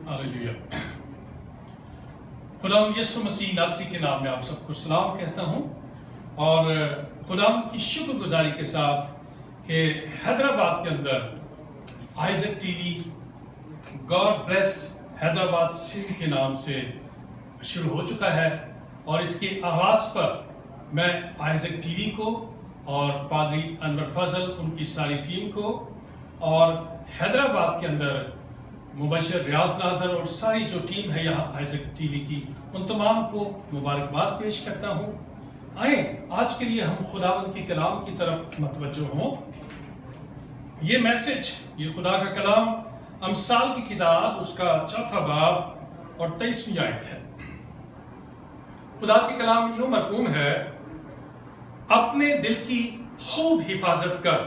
Hallelujah. खुदा यीशु मसीह नासी के नाम में आप सबको सलाम कहता हूँ और खुदा की शुक्रगुजारी के साथ कि हैदराबाद के अंदर Isaac TV God bless Hyderabad Singh के नाम से शुरू हो चुका है और इसके आगाज पर मैं आइजक टीवी को और पादरी अनवर फजल उनकी सारी टीम को और हैदराबाद के अंदर मुबशर रियाज नाजर और सारी जो टीम है यहाँ आइजक टीवी की उन तमाम को मुबारकबाद पेश करता हूँ। आए आज के लिए हम खुदावंद के कलाम की तरफ मतवज्जो हों। ये मैसेज, ये खुदा का कलाम अमसाल की किताब उसका 4 बाब और 23वीं आयत है। खुदा के कलाम में यूं मरकूम है, अपने दिल की खूब हिफाजत कर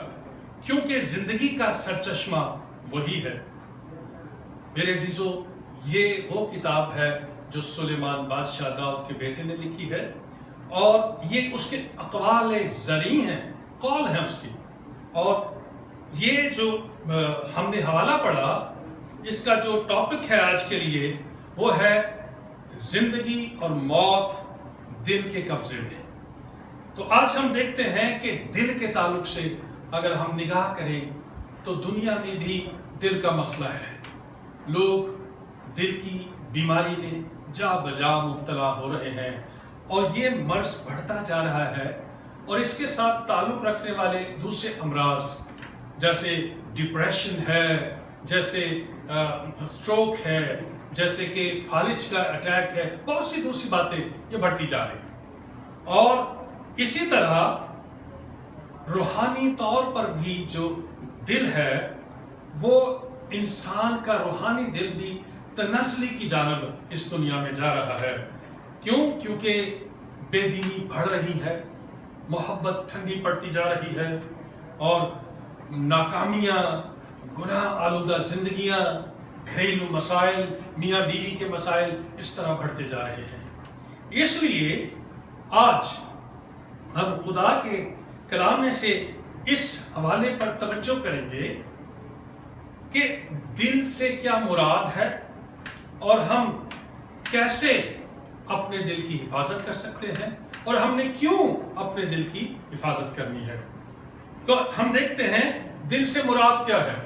क्योंकि जिंदगी का सरचश्मा वही है। मेरे अजीजों, ये वो किताब है जो सुलेमान बादशाह दाऊद के बेटे ने लिखी है और ये उसके अक़वाल ज़री हैं, कौल है उसकी। और ये जो हमने हवाला पढ़ा, इसका जो टॉपिक है आज के लिए वो है जिंदगी और मौत दिल के कब्जे में। तो आज हम देखते हैं कि दिल के ताल्लुक से अगर हम निगाह करें तो दुनिया में भी दिल का मसला है। लोग दिल की बीमारी में जा बजा मुब्तला हो रहे हैं और ये मर्ज बढ़ता जा रहा है और इसके साथ ताल्लुक रखने वाले दूसरे अमराज जैसे डिप्रेशन है, जैसे स्ट्रोक है, जैसे कि फालिज का अटैक है, बहुत सी दूसरी बातें ये बढ़ती जा रही हैं। और इसी तरह रूहानी तौर पर भी जो दिल है वो इंसान का रूहानी दिल भी तनस्ली की जानब इस दुनिया में जा रहा है। क्यों? क्योंकि बेदीनी बढ़ रही है, मोहब्बत ठंडी पड़ती जा रही है और नाकामियां, गुनाह आलूदा जिंदगियां, घरेलू मसाइल, मियाँ बीवी के मसाइल इस तरह बढ़ते जा रहे हैं। इसलिए आज हम खुदा के कलाम में से इस हवाले पर तवज्जो करेंगे कि दिल से क्या मुराद है और हम कैसे अपने दिल की हिफाजत कर सकते हैं और हमने क्यों अपने दिल की हिफाजत करनी है। तो हम देखते हैं दिल से मुराद क्या है।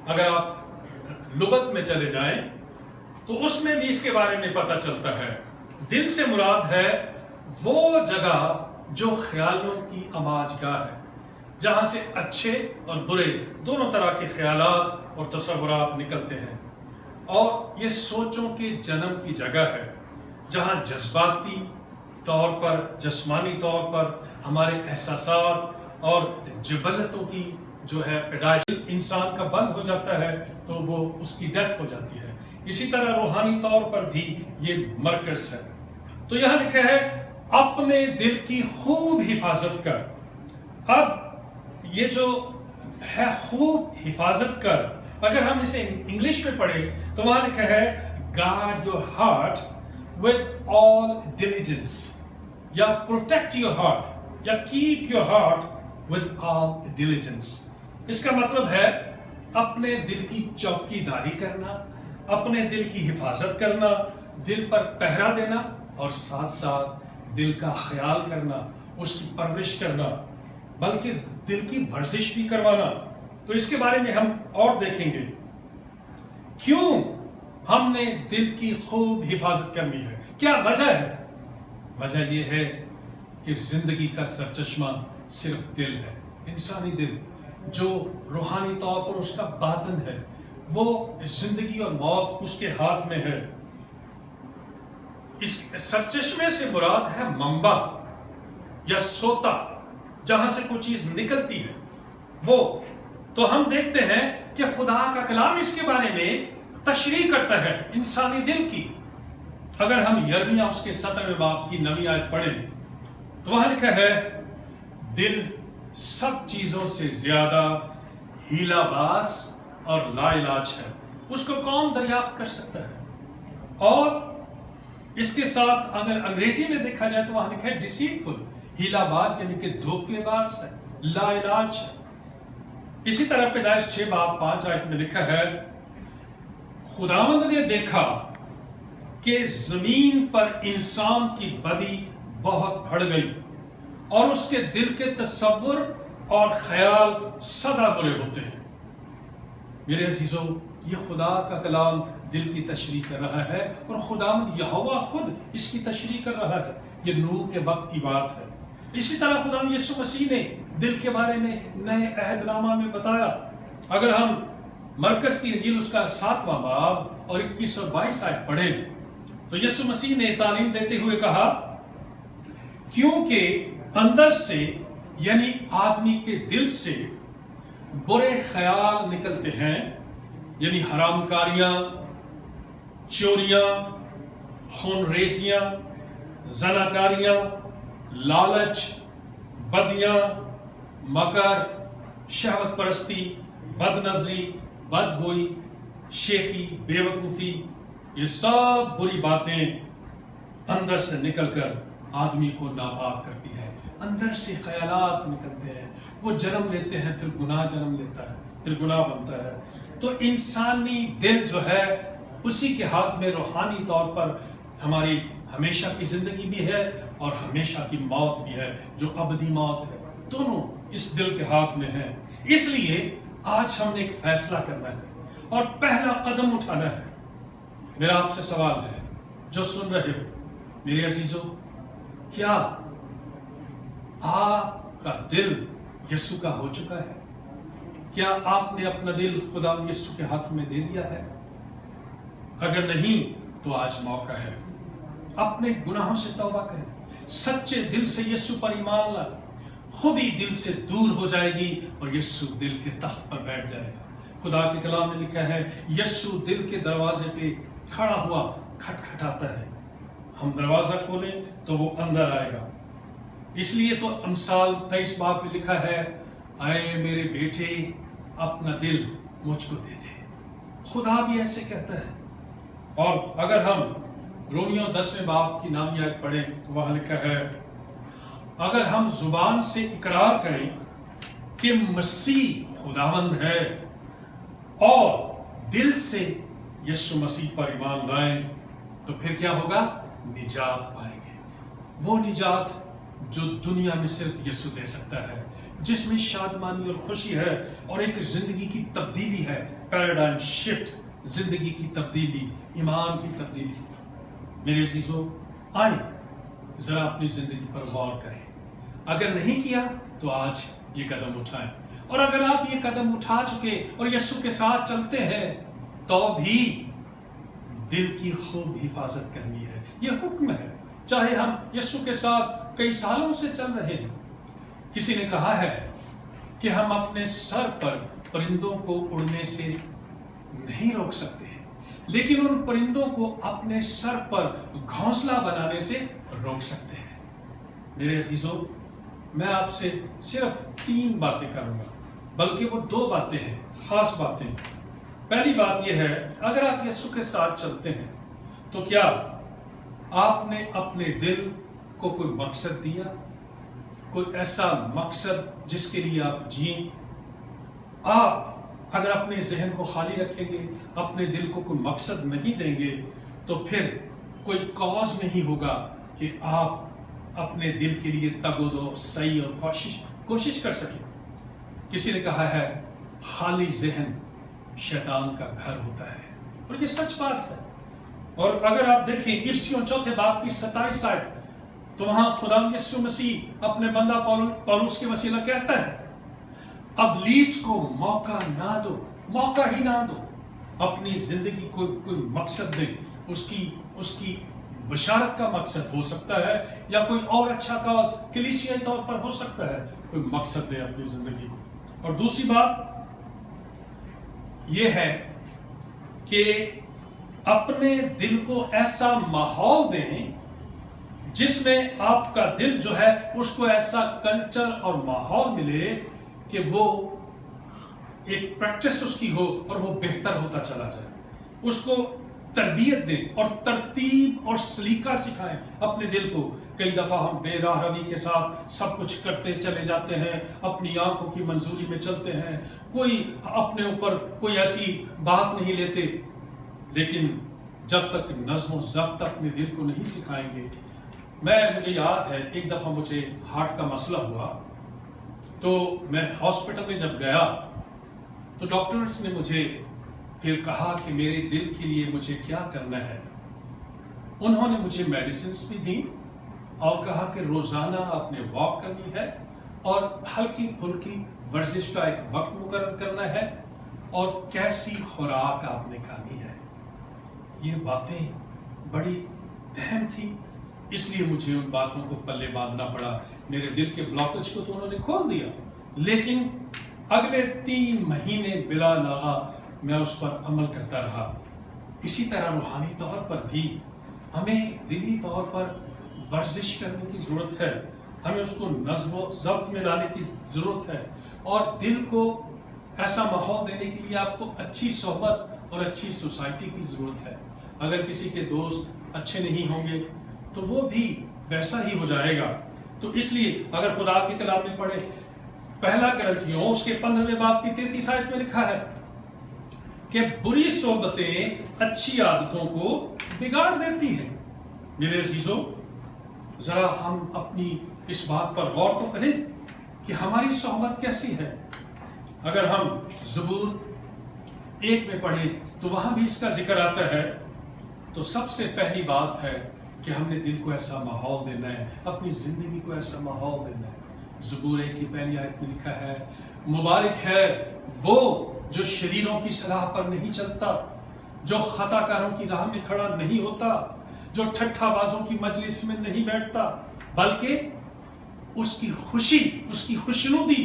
अगर आप लुगत में चले जाएं तो उसमें भी इसके बारे में पता चलता है। दिल से मुराद है वो जगह जो ख्यालों की आमाजगाह है, जहां से अच्छे और बुरे दोनों तरह के ख्यालात और तसव्वुरात निकलते हैं। और ये सोचों के जन्म की जगह है जहां जज्बाती तौर पर, जिस्मानी तौर पर हमारे एहसासात और जबलतों की जो है पैदाइश इंसान का बंद हो जाता है तो वो उसकी डेथ हो जाती है। इसी तरह रूहानी तौर पर भी ये मरकज है। तो यहां लिखा है अपने दिल की खूब हिफाजत कर। अब ये जो है खूब हिफाजत कर, अगर हम इसे इंग्लिश में पढ़े तो वहां लिखा है guard your heart with all diligence, या प्रोटेक्ट योर हार्ट, या keep your heart with all diligence. इसका मतलब है अपने दिल की चौकीदारी करना, अपने दिल की हिफाजत करना, दिल पर पहरा देना और साथ साथ दिल का ख्याल करना, उसकी परवरिश करना, बल्कि दिल की वर्जिश भी करवाना। तो इसके बारे में हम और देखेंगे क्यों हमने दिल की खूब हिफाजत करनी है, क्या वजह है। वजह यह है कि जिंदगी का सरचश्मा सिर्फ दिल है। इंसानी दिल जो रूहानी तौर पर उसका बातन है, वो जिंदगी और मौत उसके हाथ में है। इस सरचश्मे से मुराद है मंबा या सोता, जहां से कोई चीज निकलती है वो। तो हम देखते हैं कि खुदा का कलाम इसके बारे में तशरीह करता है इंसानी दिल की। अगर हम यर्मिया उसके 17वें बाब की 9वीं आयत पढ़ें तो वहां लिखा है दिल सब चीजों से ज्यादा हीलाबाज और लाइलाज है, उसको कौन दरियाफ्त कर सकता है। और इसके साथ अगर अंग्रेजी में देखा जाए तो वहां लिखा है डिसीटफुल, हीलाबाज यानी कि धोखेबाज है, लाइलाज है। इसी तरह पैदाइश 6 बाब 5 आयत में लिखा है खुदावंद ने देखा कि जमीन पर इंसान की बदी बहुत बढ़ गई और उसके दिल के तसव्वुर और ख्याल सदा बुरे होते हैं। मेरे अजीजों, ये खुदा का कलाम दिल की तशरीह कर रहा है और खुदावंद यहोवा खुद इसकी तशरीह कर रहा है। ये नूह के वक्त की बात है। इसी तरह खुदावंद यीशु मसीह ने दिल के बारे में नए अहदनामा में बताया। अगर हम मरकस की इंजील उसका 7वां बाब और 21 और 22 आयत पढ़ें तो यीशु मसीह ने तालीम देते हुए कहा, क्योंकि अंदर से यानी आदमी के दिल से बुरे ख्याल निकलते हैं, यानी हरामकारियां, चोरियां, खूनरेजियां, ज़नाकारियां, लालच, बदियां, मकर, शहवत परस्ती, बदनजरी, बदगोई, शेखी, बेवकूफ़ी, ये सब बुरी बातें अंदर से निकलकर आदमी को नापाक करती है। अंदर से ख्यालात निकलते हैं, वो जन्म लेते हैं, फिर गुनाह जन्म लेता है, फिर गुनाह बनता है। तो इंसानी दिल जो है उसी के हाथ में रूहानी तौर पर हमारी हमेशा की जिंदगी भी है और हमेशा की मौत भी है, जो अबदी मौत है। दोनों इस दिल के हाथ में है। इसलिए आज हमने एक फैसला करना है और पहला कदम उठाना है। मेरा आपसे सवाल है, जो सुन रहे हो मेरे अजीजों, क्या आपका दिल यीशु का हो चुका है? क्या आपने अपना दिल खुदा यीशु के हाथ में दे दिया है? अगर नहीं तो आज मौका है, अपने गुनाहों से तौबा करें, सच्चे दिल से यीशु पर ईमान लाएं, खुद ही दिल से दूर हो जाएगी और यीशु दिल के तख्त पर बैठ जाएगा। खुदा के कलाम में लिखा है, यीशु दिल के दरवाजे पे खड़ा हुआ खटखटाता है, हम दरवाजा खोलें तो वो अंदर आएगा। इसलिए तो अमसाल 23 बाब में लिखा है, आए मेरे बेटे अपना दिल मुझको दे दे। खुदा भी ऐसे कहता है। और अगर हम रोमियो 10वें बाब की नामी आयत पढ़ें तो वहां लिखा है, अगर हम जुबान से इकरार करें कि मसीह खुदावंद है और दिल से यीशु मसीह पर ईमान लाएं तो फिर क्या होगा? निजात पाएंगे। वो निजात जो दुनिया में सिर्फ यीशु दे सकता है, जिसमें शादमानी और खुशी है और एक जिंदगी की तब्दीली है, पैराडाइम शिफ्ट, जिंदगी की तब्दीली, ईमान की तब्दीली। मेरे अजीजों, आए जरा अपनी जिंदगी पर गौर करें। अगर नहीं किया तो आज ये कदम उठाएं, और अगर आप ये कदम उठा चुके और यीशु के साथ चलते हैं तो भी दिल की खूब हिफाजत करनी है। ये हुक्म है, चाहे हम यीशु के साथ कई सालों से चल रहे हैं। किसी ने कहा है कि हम अपने सर पर परिंदों को उड़ने से नहीं रोक सकते, लेकिन उन परिंदों को अपने सर पर घोंसला बनाने से रोक सकते हैं। मेरे अजीजों, मैं आपसे सिर्फ 3 बातें करूंगा, बल्कि वो 2 बातें हैं, खास बातें। पहली बात यह है, अगर आप यीशु के साथ चलते हैं तो क्या आपने अपने दिल को कोई मकसद दिया, कोई ऐसा मकसद जिसके लिए आप जिए? आप अगर अपने जहन को खाली रखेंगे, अपने दिल को कोई मकसद नहीं देंगे, तो फिर कोई कॉज नहीं होगा कि आप अपने दिल के लिए तगोदो सही और कोशिश कर सकें। किसी ने कहा है, खाली जहन शैतान का घर होता है, और ये सच बात है। और अगर आप देखें इफिसियों 4 बाब की 27 आयत, तो वहां खुदा यीशु मसीह अपने बंदा पौलुस के वसीला कहता है, अबलीस को मौका ना दो, मौका ही ना दो, अपनी जिंदगी को कोई मकसद दे। उसकी बशारत का मकसद हो सकता है, या कोई और अच्छा काज कलीसियाई तौर पर हो सकता है, कोई मकसद दे अपनी जिंदगी को। और दूसरी बात यह है कि अपने दिल को ऐसा माहौल दें जिसमें आपका दिल जो है उसको ऐसा कल्चर और माहौल मिले कि वो एक प्रैक्टिस उसकी हो और वो बेहतर होता चला जाए। उसको तरबियत दें और तरतीब और सलीका सिखाएं अपने दिल को। कई दफा हम बेराह रवी के साथ सब कुछ करते चले जाते हैं, अपनी आंखों की मंजूरी में चलते हैं, कोई अपने ऊपर कोई ऐसी बात नहीं लेते, لیکن جب تک نظم و ضبط اپنے دل کو نہیں سکھائیں گے. مجھے یاد ہے ایک دفعہ مجھے ہارٹ کا مسئلہ ہوا تو میں ہاسپٹل میں جب گیا تو ڈاکٹرز نے مجھے پھر کہا کہ میرے دل کے لیے مجھے کیا کرنا ہے. انہوں نے مجھے میڈیسنز بھی دی اور کہا کہ روزانہ آپ نے واک کرنی ہے اور ہلکی پھلکی ورزش کا ایک وقت مقرر کرنا ہے اور کیسی خوراک آپ نے کھانی ہے. یہ باتیں بڑی اہم تھی، اس لیے مجھے ان باتوں کو پلے باندھنا پڑا. میرے دل کے بلاکج کو تو انہوں نے کھول دیا، لیکن اگلے 3 مہینے بلا ناغہ میں اس پر عمل کرتا رہا. اسی طرح روحانی طور پر بھی ہمیں دلی طور پر ورزش کرنے کی ضرورت ہے. ہمیں اس کو نظم و ضبط میں لانے کی ضرورت ہے اور دل کو ایسا ماحول دینے کے لیے آپ کو اچھی صحبت اور اچھی سوسائٹی کی ضرورت ہے. اگر کسی کے دوست اچھے نہیں ہوں گے تو وہ بھی ویسا ہی ہو جائے گا. تو اس لیے اگر خدا کے کلام میں پڑھے پہلا کرنتھیوں اس کے 15ویں باب کی 33 آیت میں لکھا ہے کہ بری صحبتیں اچھی عادتوں کو بگاڑ دیتی ہیں. میرے عزیزو، ذرا ہم اپنی اس بات پر غور تو کریں کہ ہماری صحبت کیسی ہے. اگر ہم زبور 1 میں پڑھیں تو وہاں بھی اس کا ذکر آتا ہے. تو سب سے پہلی بات ہے کہ ہم نے دل کو ایسا ماحول دینا ہے، اپنی زندگی کو ایسا ماحول دینا ہے. زبور 1 کی پہلی آیت میں لکھا ہے مبارک ہے وہ جو شریروں کی صلاح پر نہیں چلتا، جو خطا کاروں کی راہ میں کھڑا نہیں ہوتا، جو ٹھٹھا بازوں کی مجلس میں نہیں بیٹھتا، بلکہ اس کی خوشی، اس کی خوشنودی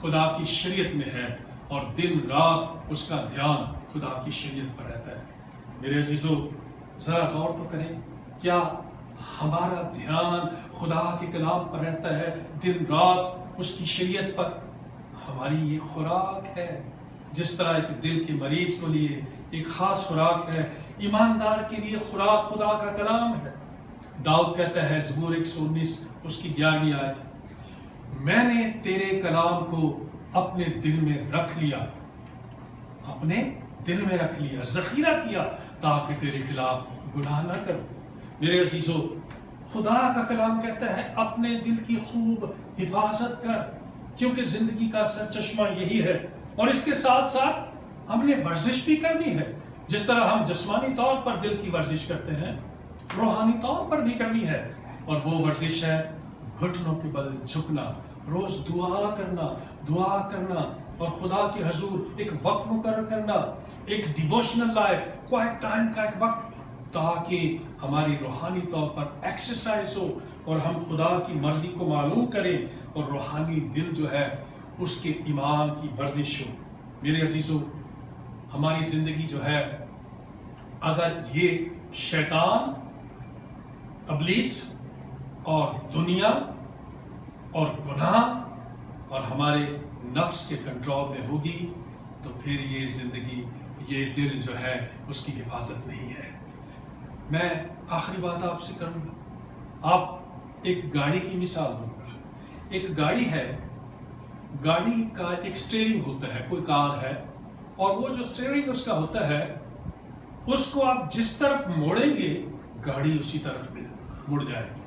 خدا کی شریعت میں ہے اور دن رات اس کا دھیان خدا کی شریعت پر رہتا ہے. میرے عزیزو، ذرا غور تو کریں، کیا ہمارا دھیان خدا کے کلام پر رہتا ہے، دن رات اس کی شریعت پر؟ ہماری یہ خوراک ہے. جس طرح ایک دل کے مریض کو لیے ایک خاص خوراک ہے، ایماندار کے لیے خوراک خدا کا کلام ہے. داؤد کہتا ہے زبور 119 اس کی 11ویں آیت، میں نے تیرے کلام کو اپنے دل میں رکھ لیا، اپنے دل میں رکھ لیا، ذخیرہ کیا تاکہ تیرے خلاف گناہ نہ کروں. میرے عزیزو، خدا کا کلام کہتا ہے اپنے دل کی خوب حفاظت کر، کیونکہ زندگی کا سرچشمہ یہی ہے. اور اس کے ساتھ ساتھ ہم نے ورزش بھی کرنی ہے. جس طرح ہم جسمانی طور پر دل کی ورزش کرتے ہیں، روحانی طور پر بھی کرنی ہے. اور وہ ورزش ہے گھٹنوں کے بل جھکنا، روز دعا کرنا اور خدا کے حضور ایک وقت مقرر کرنا، ایک ڈیووشنل لائف، کوائٹ ٹائم کا ایک وقت، تاکہ ہماری روحانی طور پر ایکسرسائز ہو اور ہم خدا کی مرضی کو معلوم کریں اور روحانی دل جو ہے اس کے ایمان کی ورزش ہو. میرے عزیزو، ہماری زندگی جو ہے، اگر یہ شیطان، ابلیس اور دنیا اور گناہ اور ہمارے نفس کے کنٹرول میں ہوگی تو پھر یہ زندگی، یہ دل جو ہے اس کی حفاظت نہیں ہے. میں آخری بات آپ سے کروں گا. آپ ایک گاڑی کی مثال دوں گا. ایک گاڑی ہے، گاڑی کا ایک سٹیئرنگ ہوتا ہے، کوئی کار ہے، اور وہ جو سٹیئرنگ اس کا ہوتا ہے اس کو آپ جس طرف موڑیں گے گاڑی اسی طرف میں مڑ جائے گی.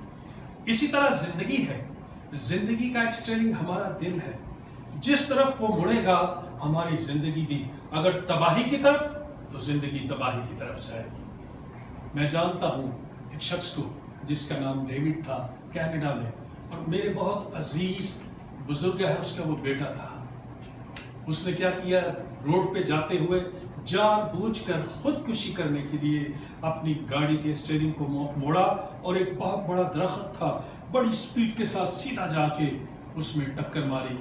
اسی طرح زندگی ہے، زندگی کا ایک سٹیئرنگ ہمارا دل ہے. جس طرف وہ مڑے گا ہماری زندگی بھی، اگر تباہی کی طرف تو زندگی تباہی کی طرف جائے گی. میں جانتا ہوں ایک شخص کو جس کا نام ڈیوڈ تھا، کینیڈا میں، اور میرے بہت عزیز بزرگ ہے اس کا وہ بیٹا تھا. اس نے کیا کیا، روڈ پہ جاتے ہوئے جان بوجھ کر خودکشی کرنے کے لیے اپنی گاڑی کے سٹیئرنگ کو موڑا اور ایک بہت بڑا درخت تھا، بڑی سپیڈ کے ساتھ سیدھا جا کے اس میں ٹکر ماری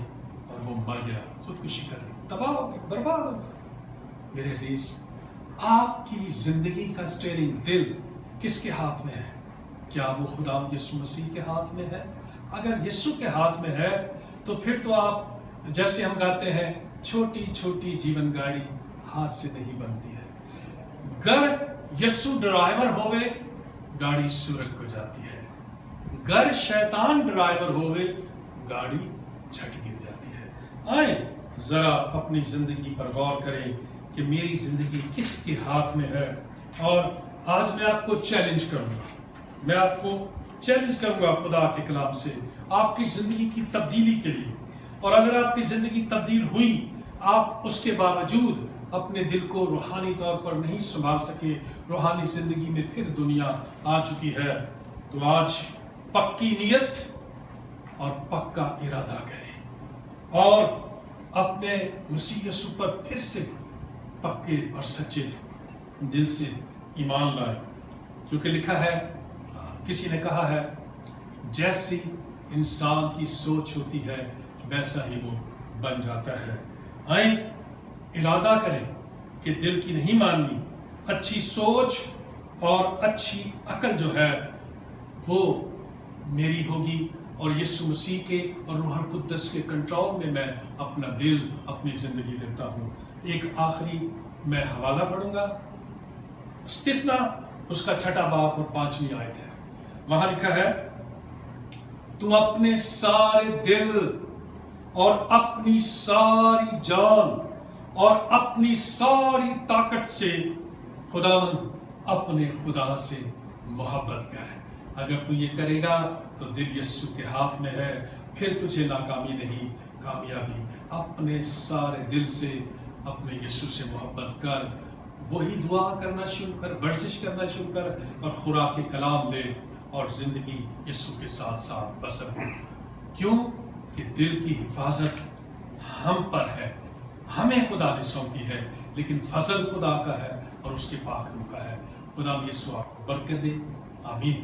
اور وہ مر گیا. خودکشی کر لی، تباہ ہو گیا، برباد ہو گیا. میرے عزیز، آپ کی زندگی کا سٹیئرنگ دل کس کے ہاتھ میں ہے؟ کیا وہ خدا یسوع مسیح کے ہاتھ میں ہے؟ اگر یسوع کے ہاتھ میں ہے تو پھر تو آپ، جیسے ہم گاتے ہیں، چھوٹی چھوٹی جیون گاڑی ہاتھ سے نہیں بنتی ہے. گر یسوع ڈرائیور ہوئے گاڑی سورگ کو جاتی ہے، گر شیطان ڈرائیور ہوئے گاڑی جھٹ گر جاتی ہے. آئیں ذرا اپنی زندگی پر غور کریں کہ میری زندگی کس کے ہاتھ میں ہے. اور آج میں آپ کو چیلنج کروں گا، میں آپ کو چیلنج کروں گا خدا کے کلام سے آپ کی زندگی کی تبدیلی کے لیے. اور اگر آپ کی زندگی تبدیل ہوئی، آپ اس کے باوجود اپنے دل کو روحانی طور پر نہیں سنبھال سکے، روحانی زندگی میں پھر دنیا آ چکی ہے، تو آج پکی نیت اور پکا ارادہ کریں اور اپنے مسیح یسوع پر پھر سے پکے اور سچے دل سے ایمان لائے. کیونکہ لکھا ہے، کسی نے کہا ہے، جیسی انسان کی سوچ ہوتی ہے ویسا ہی وہ بن جاتا ہے. آئیں ارادہ کریں کہ دل کی نہیں ماننی، اچھی سوچ اور اچھی عقل جو ہے وہ میری ہوگی، اور یسوع مسیح کے اور روح القدس کے کنٹرول میں میں اپنا دل، اپنی زندگی دیتا ہوں. ایک آخری میں حوالہ پڑھوں گا، استثنا اس کا 6 باب اور 5ویں آیت ہے. وہاں لکھا ہے، تو اپنے سارے دل اور اپنی ساری جان اور اپنی ساری طاقت سے خداوند اپنے خدا سے محبت کر. اگر تو یہ کرے گا تو دل یسوع کے ہاتھ میں ہے، پھر تجھے ناکامی نہیں، کامیابی. اپنے سارے دل سے اپنے یسوع سے محبت کر، وہی دعا کرنا شروع کر، ورزش کرنا شروع کر، اور خوراک کلام لے اور زندگی یسوع کے ساتھ ساتھ بسر ہو. کیوں کہ دل کی حفاظت ہم پر ہے، ہمیں خدا نے سونپی ہے، لیکن فضل خدا کا ہے اور اس کے پاک روح کا ہے. خدا یسوع آپ کو برکت دے. آمین.